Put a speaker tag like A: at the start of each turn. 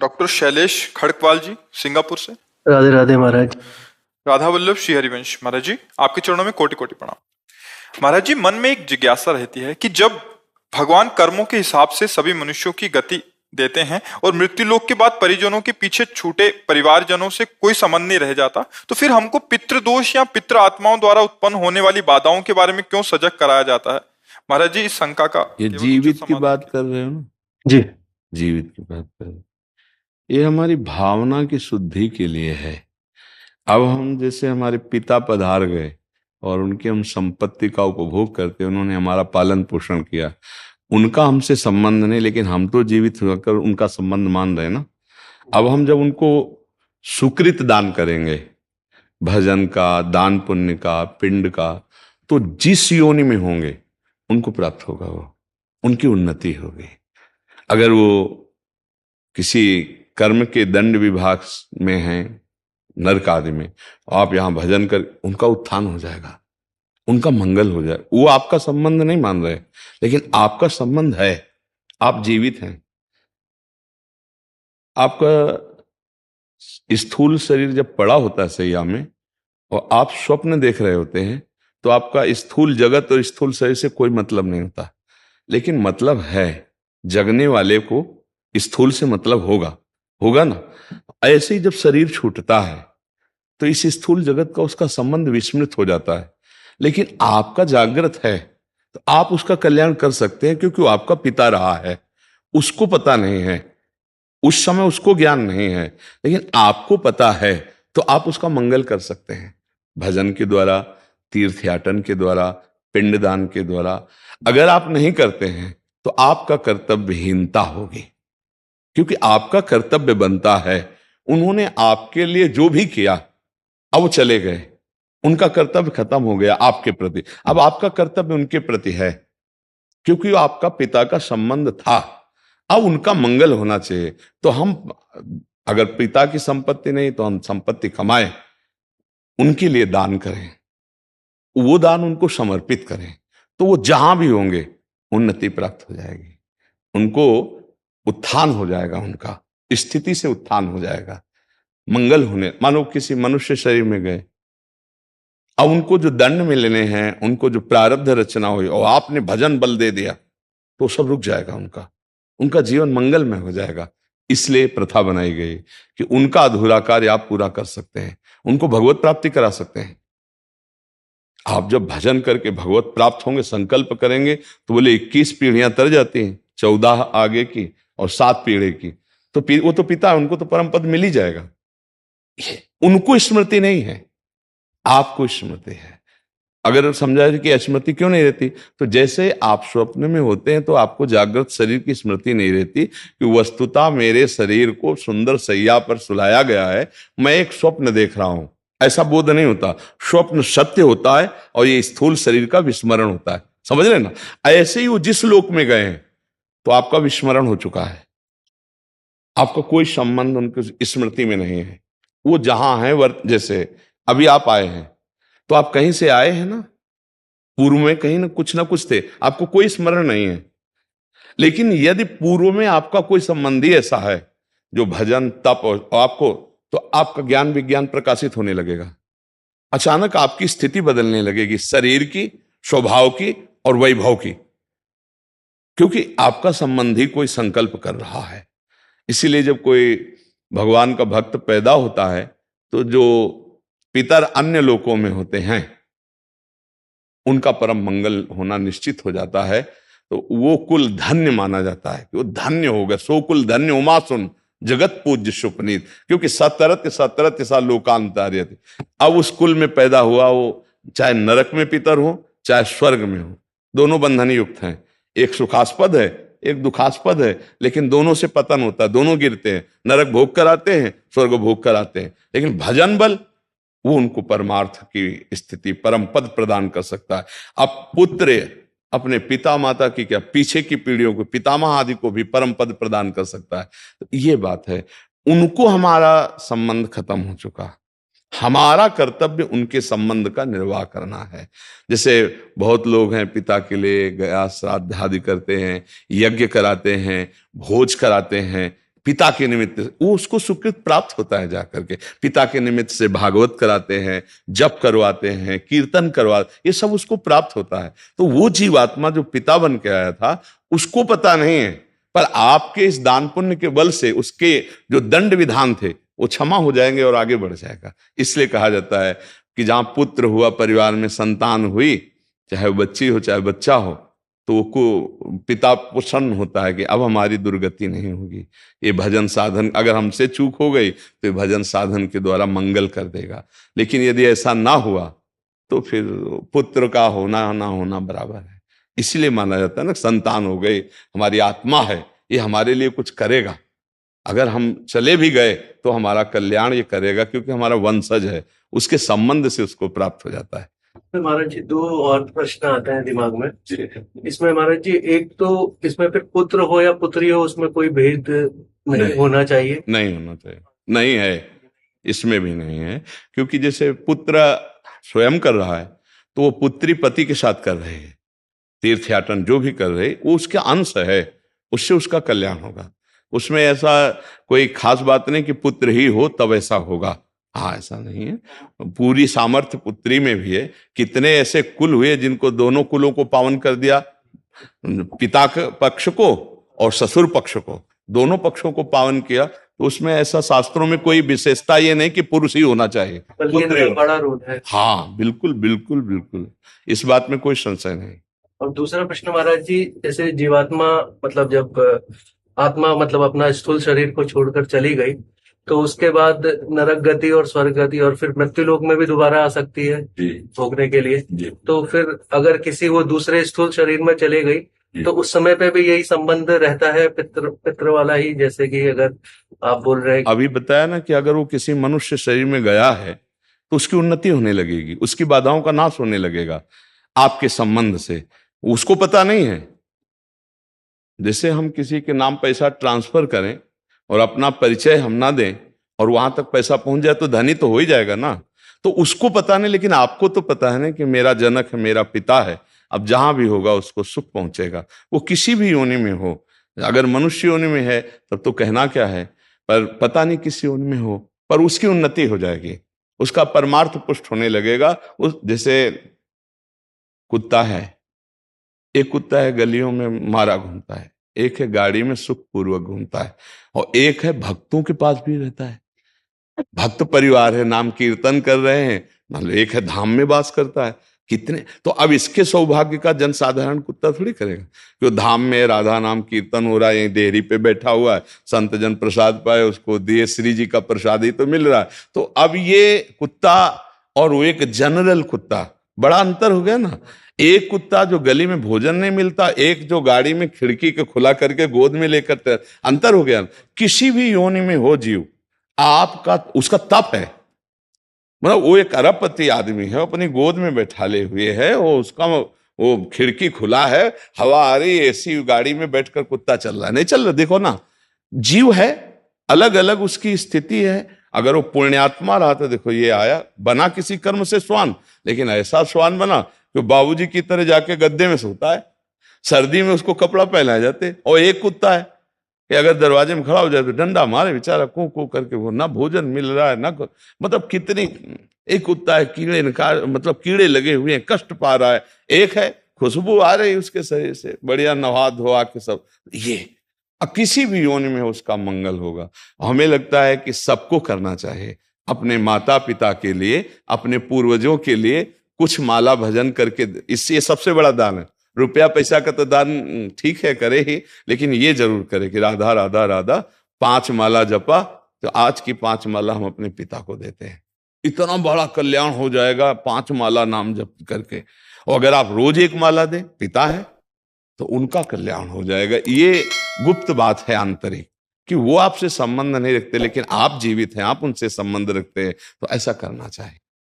A: Doctor Shailesh Kharkwal जी, Singapore से।
B: राधे राधे महाराज।
A: राधा वल्लभ श्री हरिवंश महाराज जी, आपके चरणों में कोटि कोटि प्रणाम। महाराज जी, मन में एक जिज्ञासा रहती है कि जब भगवान कर्मों के हिसाब से सभी मनुष्यों की गति देते हैं और मृत्यु लोक के बाद परिजनों के पीछे छूटे परिवारजनों से कोई संबंध नहीं रह जाता, तो फिर हमको पितृदोष या पितृ आत्माओं द्वारा उत्पन्न होने वाली बाधाओं के बारे में क्यों सजग कराया जाता है? महाराज जी, इस शंका का
C: ये
A: केवल
C: जीवित
A: उचित
C: की
A: समाधान
C: बात कर रहे हो ना?
B: जी।
C: जीवित की बात कर रहे हो। ये हमारी भावना की शुद्धि के लिए है। अब हम जैसे हमारे पिता पधार गए और उनकी हम संपत्ति का उपभोग करते, उन्होंने हमारा पालन पोषण किया, उनका हमसे संबंध नहीं, लेकिन हम तो जीवित होकर उनका संबंध मान रहे हैं ना। अब हम जब उनको सुकृत दान करेंगे, भजन का, दान पुण्य का, पिंड का, तो जिस योनि में होंगे उनको प्राप्त होगा, वो उनकी उन्नति होगी। अगर वो किसी कर्म के दंड विभाग में हैं, नरक आदि में, आप यहाँ भजन कर, उनका उत्थान हो जाएगा, उनका मंगल हो जाए। वो आपका संबंध नहीं मान रहे, लेकिन आपका संबंध है, आप जीवित हैं। आपका स्थूल शरीर जब पड़ा होता है सैया में और आप स्वप्न देख रहे होते हैं, तो आपका स्थूल जगत और स्थूल शरीर से कोई मतलब नहीं होता, लेकिन मतलब है, जगने वाले को स्थूल से मतलब होगा ना। ऐसे ही जब शरीर छूटता है तो इस स्थूल जगत का उसका संबंध विस्मृत हो जाता है, लेकिन आपका जागृत है तो आप उसका कल्याण कर सकते हैं, क्योंकि वो आपका पिता रहा है। उसको पता नहीं है, उस समय उसको ज्ञान नहीं है, लेकिन आपको पता है, तो आप उसका मंगल कर सकते हैं भजन के द्वारा, तीर्थयाटन के द्वारा, पिंडदान के द्वारा। अगर आप नहीं करते हैं तो आपका कर्तव्यहीनता होगी, क्योंकि आपका कर्तव्य बनता है। उन्होंने आपके लिए जो भी किया, अब वो चले गए, उनका कर्तव्य खत्म हो गया आपके प्रति। अब आपका कर्तव्य उनके प्रति है, क्योंकि वो आपका पिता का संबंध था। अब उनका मंगल होना चाहिए। तो हम अगर पिता की संपत्ति नहीं, तो हम संपत्ति कमाएं, उनके लिए दान करें, वो दान उनको समर्पित करें, तो वो जहां भी होंगे उन्नति प्राप्त हो जाएगी, उनको उत्थान हो जाएगा, उनका स्थिति से उत्थान हो जाएगा, मंगल होने। मानो किसी मनुष्य शरीर में गए, अब उनको जो दंड मिलने हैं, उनको जो प्रारब्ध रचना हुई, और आपने भजन बल दे दिया, तो सब रुक जाएगा, उनका जीवन मंगल में हो जाएगा। इसलिए प्रथा बनाई गई कि उनका अधूरा कार्य आप पूरा कर सकते हैं, उनको भगवत प्राप्ति करा सकते हैं। आप जब भजन करके भगवत प्राप्त होंगे, संकल्प करेंगे, तो बोले 21 पीढ़ियां तर जाती हैं, 14 आगे की और 7 पीढ़ी की, तो वो तो पिता है, उनको तो परम पद मिल ही जाएगा। उनको स्मृति नहीं है, आपको स्मृति है। अगर समझा कि स्मृति क्यों नहीं रहती, तो जैसे आप स्वप्न में होते हैं तो आपको जागृत शरीर की स्मृति नहीं रहती कि वस्तुतः मेरे शरीर को सुंदर सैया पर सुलाया गया है, मैं एक स्वप्न देख रहा हूं, ऐसा बोध नहीं होता। स्वप्न सत्य होता है और ये स्थूल शरीर का विस्मरण होता है, समझ रहे ना। ऐसे ही वो जिस लोक में गए हैं, तो आपका विस्मरण हो चुका है, आपका कोई संबंध उनकी स्मृति में नहीं है। वो जहां है, जैसे अभी आप आए हैं, तो आप कहीं से आए हैं ना, पूर्व में कहीं ना कुछ थे, आपको कोई स्मरण नहीं है। लेकिन यदि पूर्व में आपका कोई संबंधी ऐसा है जो भजन तप और आपको, तो आपका ज्ञान विज्ञान प्रकाशित होने लगेगा, अचानक आपकी स्थिति बदलने लगेगी, शरीर की, स्वभाव की और वैभव की, क्योंकि आपका संबंधी कोई संकल्प कर रहा है। इसीलिए जब कोई भगवान का भक्त पैदा होता है, तो जो पितर अन्य लोकों में होते हैं, उनका परम मंगल होना निश्चित हो जाता है। तो वो कुल धन्य माना जाता है कि वो धन्य हो गया। सो कुल धन्य उमा सुन जगत पूज्य सुपनीत, क्योंकि सतरत सा लोकांतार्य थे। अब उस कुल में पैदा हुआ, वो चाहे नरक में पितर हो चाहे स्वर्ग में हो, दोनों बंधन युक्त हैं। एक सुखास्पद है, एक दुखास्पद है, लेकिन दोनों से पतन होता है, दोनों गिरते हैं। नरक भोग कराते हैं, स्वर्ग भोग कराते हैं, लेकिन भजन बल वो उनको परमार्थ की स्थिति, परम पद प्रदान कर सकता है। अब पुत्र अपने पिता माता की क्या, पीछे की पीढ़ियों को, पितामह आदि को भी परम पद प्रदान कर सकता है। तो ये बात है, उनको हमारा संबंध खत्म हो चुका, हमारा कर्तव्य उनके संबंध का निर्वाह करना है। जैसे बहुत लोग हैं, पिता के लिए गया श्राद्ध आदि करते हैं, यज्ञ कराते हैं, भोज कराते हैं, पिता के निमित्त से, वो उसको सुकृत प्राप्त होता है जाकर के। पिता के निमित्त से भागवत कराते हैं, जप करवाते हैं, कीर्तन ये सब उसको प्राप्त होता है। तो वो जीवात्मा जो पिता बन के आया था उसको पता नहीं है, पर आपके इस दान पुण्य के बल से उसके जो दंड विधान थे वो क्षमा हो जाएंगे और आगे बढ़ जाएगा। इसलिए कहा जाता है कि जहां पुत्र हुआ, परिवार में संतान हुई, चाहे वो बच्ची हो चाहे बच्चा हो, तो को पिता प्रसन्न होता है कि अब हमारी दुर्गति नहीं होगी। ये भजन साधन, अगर हमसे चूक हो गई तो ये भजन साधन के द्वारा मंगल कर देगा। लेकिन यदि ऐसा ना हुआ तो फिर पुत्र का होना ना होना बराबर है। इसलिए माना जाता है ना, संतान हो गई, हमारी आत्मा है, ये हमारे लिए कुछ करेगा। अगर हम चले भी गए तो हमारा कल्याण ये करेगा, क्योंकि हमारा वंशज है, उसके संबंध से उसको प्राप्त हो जाता है।
B: महाराज जी, दो और प्रश्न आते हैं दिमाग में इसमें महाराज जी। एक तो इसमें फिर पुत्र हो या पुत्री हो, उसमें कोई भेद नहीं होना चाहिए?
C: नहीं होना चाहिए, नहीं है, इसमें भी नहीं है। क्योंकि जैसे पुत्र स्वयं कर रहा है तो वो पुत्री पति के साथ कर रहे हैं, तीर्थयाटन जो भी कर रहे वो उसके अंश है, उससे उसका कल्याण होगा। उसमें ऐसा कोई खास बात नहीं कि पुत्र ही हो तब ऐसा होगा, हाँ ऐसा नहीं है। पूरी सामर्थ्य पुत्री में भी है। कितने ऐसे कुल हुए जिनको दोनों कुलों को पावन कर दिया, पिता के पक्ष को और ससुर पक्ष को, दोनों पक्षों को पावन किया। तो उसमें ऐसा शास्त्रों में कोई विशेषता ये नहीं कि पुरुष ही होना चाहिए,
B: बड़ा रोल है।
C: हाँ बिल्कुल बिल्कुल बिल्कुल, इस बात में कोई संशय नहीं।
B: और दूसरा प्रश्न महाराज जी, जैसे जीवात्मा मतलब जब आत्मा मतलब अपना स्थूल शरीर को छोड़कर चली गई तो उसके बाद नरक गति और स्वर्ग गति और फिर मृत्यु लोक में भी दोबारा आ सकती है भोगने के लिए। तो फिर अगर किसी वो दूसरे स्थूल शरीर में चले गई तो उस समय पे भी यही संबंध रहता है, पितृ वाला ही, जैसे कि अगर आप बोल रहे हैं
C: अभी बताया ना कि अगर वो किसी मनुष्य शरीर में गया है तो उसकी उन्नति होने लगेगी, उसकी बाधाओं का नाश होने लगेगा आपके संबंध से, उसको पता नहीं है। जैसे हम किसी के नाम पैसा ट्रांसफर करें और अपना परिचय हम ना दें और वहां तक पैसा पहुंच जाए तो धनी तो हो ही जाएगा ना। तो उसको पता नहीं, लेकिन आपको तो पता है ना कि मेरा जनक है, मेरा पिता है, अब जहां भी होगा उसको सुख पहुंचेगा, वो किसी भी योनि में हो। अगर मनुष्य योनि में है तब तो कहना क्या है, पर पता नहीं किस योनि में हो, पर उसकी उन्नति हो जाएगी, उसका परमार्थ पुष्ट होने लगेगा। उस जैसे कुत्ता है, एक कुत्ता है गलियों में मारा घूमता है, एक है गाड़ी में सुख पूर्वक घूमता है, और एक है भक्तों के पास भी रहता है, भक्त परिवार है, नाम कीर्तन कर रहे हैं, मतलब एक है धाम में वास करता है। कितने तो अब इसके सौभाग्य का जनसाधारण कुत्ता थोड़ी करेगा, जो धाम में राधा नाम कीर्तन हो रहा है, यहीं देहरी पे बैठा हुआ है, संत जन प्रसाद पाए उसको दिए, श्री जी का प्रसाद ही तो मिल रहा है। तो अब ये कुत्ता और वो एक जनरल कुत्ता, बड़ा अंतर हो गया ना। एक कुत्ता जो गली में भोजन नहीं मिलता, एक जो गाड़ी में खिड़की के खुला करके गोद में लेकर, अंतर हो गया। किसी भी योनि में हो जीव, आपका उसका तप है, मतलब वो एक अरबपति आदमी है, अपनी गोद में बैठाले हुए है, वो उसका वो खिड़की खुला है, हवा आ रही, एसी गाड़ी में बैठकर कुत्ता चल रहा है, नहीं चल रहा। देखो ना, जीव है, अलग अलग उसकी स्थिति है। अगर वो पुण्यात्मा रहा तो देखो ये आया, बना किसी कर्म से श्वान, लेकिन ऐसा श्वान बना कि बाबूजी की तरह जाके गद्दे में सोता है, सर्दी में उसको कपड़ा पहनाए जाते। और एक कुत्ता है कि अगर दरवाजे में खड़ा हो जाए तो डंडा मारे बेचारा, कू कू करके, वो ना भोजन मिल रहा है ना, मतलब कितनी। एक कुत्ता है कीड़े मतलब कीड़े लगे हुए हैं, कष्ट पा रहा है। एक है खुशबू आ रही उसके शरीर से, बढ़िया नहा धोआ के सब। ये अब किसी भी योनि में उसका मंगल होगा। हमें लगता है कि सबको करना चाहिए, अपने माता पिता के लिए, अपने पूर्वजों के लिए कुछ माला भजन करके, इससे सबसे बड़ा दान है। रुपया पैसा का तो दान ठीक है करे ही, लेकिन ये जरूर करे कि राधा राधा राधा 5 माला जपा, तो आज की 5 माला हम अपने पिता को देते हैं, इतना बड़ा कल्याण हो जाएगा 5 माला नाम जप करके। और अगर आप रोज 1 माला दें, पिता है तो उनका कल्याण हो जाएगा। ये गुप्त बात है आंतरिक, कि वो आपसे संबंध नहीं रखते, लेकिन आप जीवित हैं, आप उनसे संबंध रखते हैं, तो ऐसा करना चाहिए।